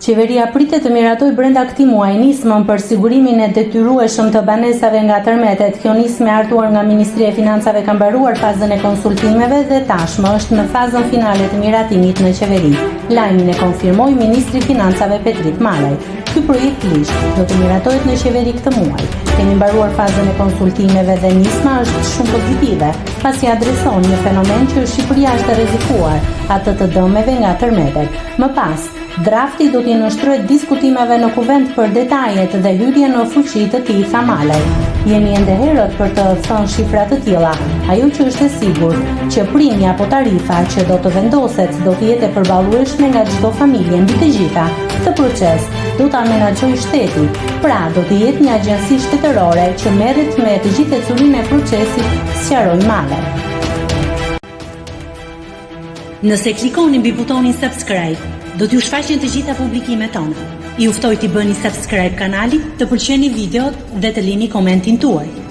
Qeveria pritet të miratoj brenda këtij muaji nismën për sigurimin e detyrueshëm të banesave nga tërmetet. Kjo nismë e artuar nga Ministria e Financave ka mbaruar fazën e konsultimeve dhe tashmë është në fazën finale të miratimit në qeveri. Lajmin e konfirmoi Ministri i Financave Petrit Malaj. Ky projekt ligj do të miratohet në qeveri këtë muaj. Kemi mbaruar fazën e konsultimeve dhe nisma është shumë pozitive, pasi adreson një fenomen që Shqipëria është e rrezikuar, atë të dëmeve nga tërmetet. Më pas, drafti do t'i nënshtrohet diskutimeve në kuvent për detajet dhe hyrje në fuqi të tij, tha Malaj. Jemi ende herët për të thënë shifra të tilla. Ajo që është e sigurt që primja apo tarifa që do të vendoset do të jetë e përballueshme nga çdo familje mbi të gjitha. Këtë proces do ta menaxhojë shteti. Pra, do të jetë një agjenci shtetërore që merret me të gjithë ecurinë e procesit, sqaroi Malaj. Nëse klikoni mbi butonin subscribe, do t'ju shfaqen të gjitha publikimet tona. Ju ftoj t'i bëni subscribe kanalit, të pëlqeni videot dhe të lini komentin tuaj.